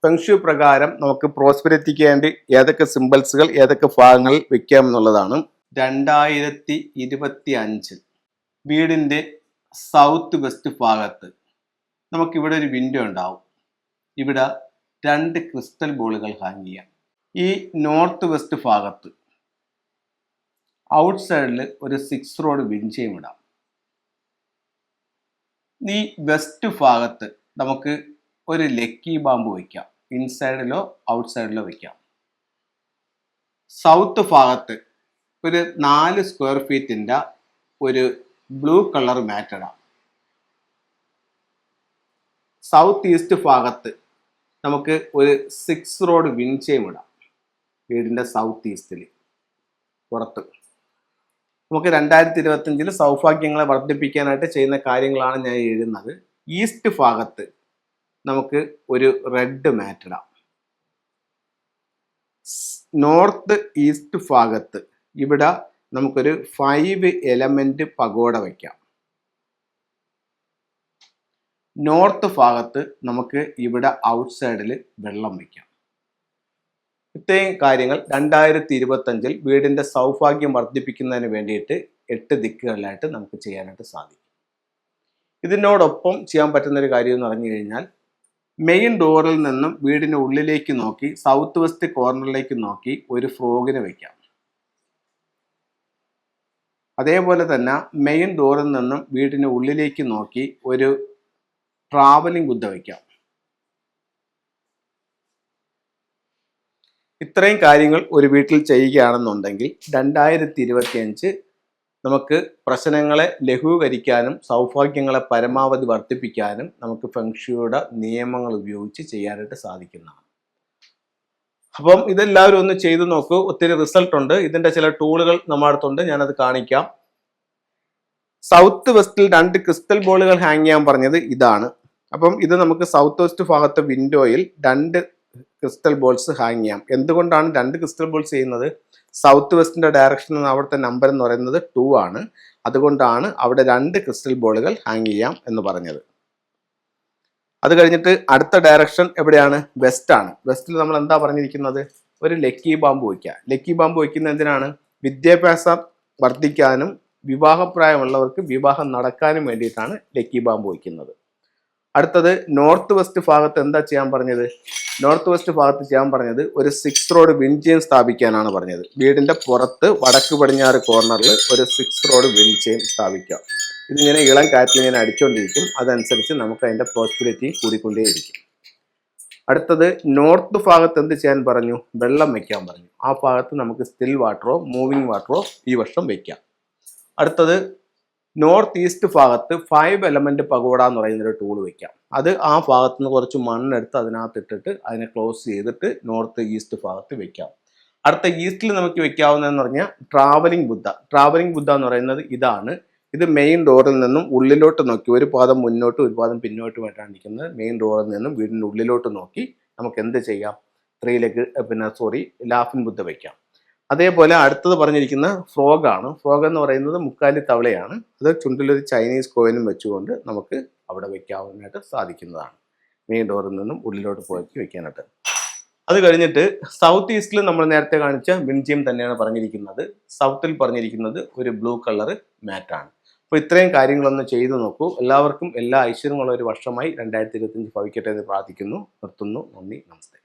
Feng shui പ്രകാരം നമുക്ക് പ്രോസ്പെരിറ്റിക്ക് വേണ്ടി ഏതൊക്കെ സിമ്പിൾസുകൾ ഏതൊക്കെ ഭാഗങ്ങളിൽ വെക്കാം എന്നുള്ളതാണ്. 2025 വീടിൻ്റെ സൗത്ത് വെസ്റ്റ് ഭാഗത്ത് നമുക്കിവിടെ ഒരു വിൻഡോ ഉണ്ടാവും. ഇവിടെ 2 ക്രിസ്റ്റൽ ബോളുകൾ ഹാങ് ചെയ്യാം. ഈ നോർത്ത് വെസ്റ്റ് ഭാഗത്ത് ഔട്ട് സൈഡിൽ ഒരു 6 റോഡ് വിൻഡ്ചെയിം ഇടാം. ഈ വെസ്റ്റ് ഭാഗത്ത് നമുക്ക് ഒരു ലക്കി ബാമ്പ് വയ്ക്കാം. ഇൻസൈഡിലോ ഔട്ട് സൈഡിലോ വയ്ക്കാം. സൗത്ത് ഭാഗത്ത് ഒരു 4 സ്ക്വയർ ഫീറ്റിൻ്റെ ഒരു ബ്ലൂ കളർ മാറ്റ് ഇടാം. സൗത്ത് ഈസ്റ്റ് ഭാഗത്ത് നമുക്ക് ഒരു 6 റോഡ് വിൻഡ്ചെയിം ഇടാം. വീടിൻ്റെ സൗത്ത് ഈസ്റ്റിൽ പുറത്ത് നമുക്ക് 2025 സൗഭാഗ്യങ്ങളെ വർദ്ധിപ്പിക്കാനായിട്ട് ചെയ്യുന്ന കാര്യങ്ങളാണ് ഞാൻ എഴുതുന്നത്. ഈസ്റ്റ് ഭാഗത്ത് നമുക്ക് ഒരു റെഡ് മാറ്റ് ഇടാം. നോർത്ത് ഈസ്റ്റ് ഭാഗത്ത് ഇവിടെ നമുക്കൊരു 5 എലമെന്റ് പഗോഡ വയ്ക്കാം. നോർത്ത് ഭാഗത്ത് നമുക്ക് ഇവിടെ ഔട്ട് സൈഡിൽ വെള്ളം വയ്ക്കാം. ഇത്രയും കാര്യങ്ങൾ 2025 വീടിൻ്റെ സൗഭാഗ്യം വർദ്ധിപ്പിക്കുന്നതിന് വേണ്ടിയിട്ട് 8 ദിക്കുകളിലായിട്ട് നമുക്ക് ചെയ്യാനായിട്ട് സാധിക്കും. ഇതിനോടൊപ്പം ചെയ്യാൻ പറ്റുന്നൊരു കാര്യം എന്ന് പറഞ്ഞു കഴിഞ്ഞാൽ മെയിൻ ഡോറിൽ നിന്നും വീടിൻ്റെ ഉള്ളിലേക്ക് നോക്കി സൗത്ത് വെസ്റ്റ് കോർണറിലേക്ക് നോക്കി ഒരു ഫ്രോഗിനെ വയ്ക്കാം. അതേപോലെ തന്നെ മെയിൻ ഡോറിൽ നിന്നും വീടിൻ്റെ ഉള്ളിലേക്ക് നോക്കി ഒരു ട്രാവലിംഗ് ബുദ്ധ വയ്ക്കാം. ഇത്രയും കാര്യങ്ങൾ ഒരു വീട്ടിൽ ചെയ്യുകയാണെന്നുണ്ടെങ്കിൽ 2025 നമുക്ക് പ്രശ്നങ്ങളെ ലഘൂകരിക്കാനും സൗഭാഗ്യങ്ങളെ പരമാവധി വർദ്ധിപ്പിക്കാനും നമുക്ക് ഫെങ്ഷുയുടെ നിയമങ്ങൾ ഉപയോഗിച്ച് ചെയ്യാനായിട്ട് സാധിക്കുന്നതാണ്. അപ്പം ഇതെല്ലാവരും ഒന്ന് ചെയ്തു നോക്കൂ. ഒത്തിരി റിസൾട്ട് ഉണ്ട്. ഇതിൻ്റെ ചില ടൂളുകൾ നമ്മുടെ അടുത്തുണ്ട്, ഞാനത് കാണിക്കാം. സൗത്ത് വെസ്റ്റിൽ 2 ക്രിസ്റ്റൽ ബോളുകൾ ഹാങ് ചെയ്യാൻ പറഞ്ഞത് ഇതാണ്. അപ്പം ഇത് നമുക്ക് സൗത്ത് വെസ്റ്റ് ഭാഗത്തെ വിൻഡോയിൽ 2 ക്രിസ്റ്റൽ ബോൾസ് ഹാങ് ചെയ്യാം. എന്തുകൊണ്ടാണ് 2 ക്രിസ്റ്റൽ ബോൾസ് ചെയ്യുന്നത്? സൗത്ത് വെസ്റ്റിന്റെ ഡയറക്ഷനിൽ അവിടുത്തെ നമ്പർ എന്ന് പറയുന്നത് 2 ആണ്. അതുകൊണ്ടാണ് അവിടെ 2 ക്രിസ്റ്റൽ ബോളുകൾ ഹാങ് ചെയ്യാം എന്ന് പറഞ്ഞത്. അത് കഴിഞ്ഞിട്ട് അടുത്ത ഡയറക്ഷൻ എവിടെയാണ്? വെസ്റ്റ് ആണ്. വെസ്റ്റിൽ നമ്മൾ എന്താ പറഞ്ഞിരിക്കുന്നത്? ഒരു ലക്കി ബാമ്പ് വയ്ക്കുക. ലക്കി ബാമ്പ് വയ്ക്കുന്നത് എന്തിനാണ്? വിദ്യാഭ്യാസം വർദ്ധിക്കാനും വിവാഹപ്രായമുള്ളവർക്ക് വിവാഹം നടക്കാനും വേണ്ടിയിട്ടാണ് ലക്കി ബാമ്പ് വയ്ക്കുന്നത്. അടുത്തത് നോർത്ത് വെസ്റ്റ് ഭാഗത്ത് എന്താ ചെയ്യാൻ പറഞ്ഞത്? നോർത്ത് വെസ്റ്റ് ഭാഗത്ത് ചെയ്യാൻ പറഞ്ഞത് ഒരു 6 റോഡ് വിൻഡ്ചെയിം സ്ഥാപിക്കാനാണ് പറഞ്ഞത്. വീടിന്റെ പുറത്ത് വടക്ക് പടിഞ്ഞാറ് കോർണറിൽ ഒരു 6 റോഡ് വിൻഡ്ചെയിം സ്ഥാപിക്കാം. ഇതിങ്ങനെ ഇളം കാറ്റിൽ ഇങ്ങനെ അടിച്ചുകൊണ്ടിരിക്കും. അതനുസരിച്ച് നമുക്ക് അതിന്റെ പ്രോസ്പെരിറ്റി കൂടിക്കൊണ്ടേയിരിക്കും. അടുത്തത് നോർത്ത് ഭാഗത്ത് എന്ത് ചെയ്യാൻ പറഞ്ഞു? വെള്ളം വെക്കാൻ പറഞ്ഞു. ആ ഭാഗത്ത് നമുക്ക് സ്റ്റിൽ വാട്ടറോ മൂവിങ് വാട്ടറോ ഈ വർഷം വെക്കാം. അടുത്തത് നോർത്ത് ഈസ്റ്റ് ഭാഗത്ത് 5 എലമെന്റ് പഗോഡ എന്ന് പറയുന്നൊരു ടൂൾ വെക്കാം. അത് ആ ഭാഗത്ത് നിന്ന് കുറച്ച് മണ്ണെടുത്ത് അതിനകത്ത് ഇട്ടിട്ട് അതിനെ ക്ലോസ് ചെയ്തിട്ട് നോർത്ത് ഈസ്റ്റ് ഭാഗത്ത് വെക്കാം. അടുത്ത ഈസ്റ്റിൽ നമുക്ക് വെക്കാവുന്നതെന്ന് പറഞ്ഞാൽ ട്രാവലിംഗ് ബുദ്ധ. ട്രാവലിംഗ് ബുദ്ധ എന്ന് പറയുന്നത് ഇതാണ്. ഇത് മെയിൻ ഡോറിൽ നിന്നും ഉള്ളിലോട്ട് നോക്കി ഒരു പാദം മുന്നോട്ടും ഒരു പാദം പിന്നോട്ടുമായിട്ടാണ് ഇരിക്കുന്നത്. മെയിൻ ഡോറിൽ നിന്നും വീടിൻ്റെ ഉള്ളിലോട്ട് നോക്കി നമുക്ക് എന്ത് ചെയ്യാം? 3 ലെഗ് ലാഫിൻ ബുദ്ധ വയ്ക്കാം. അതേപോലെ അടുത്തത് പറഞ്ഞിരിക്കുന്ന ഫ്രോഗാണ്. ഫ്രോഗ് എന്ന് പറയുന്നത് മുക്കാലി തവളയാണ്. അത് ചുണ്ടിലൊരു ചൈനീസ് കോയിനും വെച്ചുകൊണ്ട് നമുക്ക് അവിടെ വെക്കാവുന്നതായിട്ട് സാധിക്കുന്നതാണ്. മെയിൻ ഡോറിൽ നിന്നും ഉള്ളിലോട്ട് പോയി വെക്കാനായിട്ട്. അത് കഴിഞ്ഞിട്ട് സൗത്ത് ഈസ്റ്റിൽ നമ്മൾ നേരത്തെ കാണിച്ച വിൻഡ്ചെയിം തന്നെയാണ് പറഞ്ഞിരിക്കുന്നത്. സൗത്തിൽ പറഞ്ഞിരിക്കുന്നത് ഒരു ബ്ലൂ കളർ മാറ്റാണ്. അപ്പോൾ ഇത്രയും കാര്യങ്ങളൊന്ന് ചെയ്തു നോക്കൂ. എല്ലാവർക്കും എല്ലാ ഐശ്വര്യമുള്ള ഒരു വർഷമായി 2025 ഭവിക്കട്ടെ എന്ന് പ്രാർത്ഥിക്കുന്നു. നിർത്തുന്നു. നന്ദി, നമസ്തേ.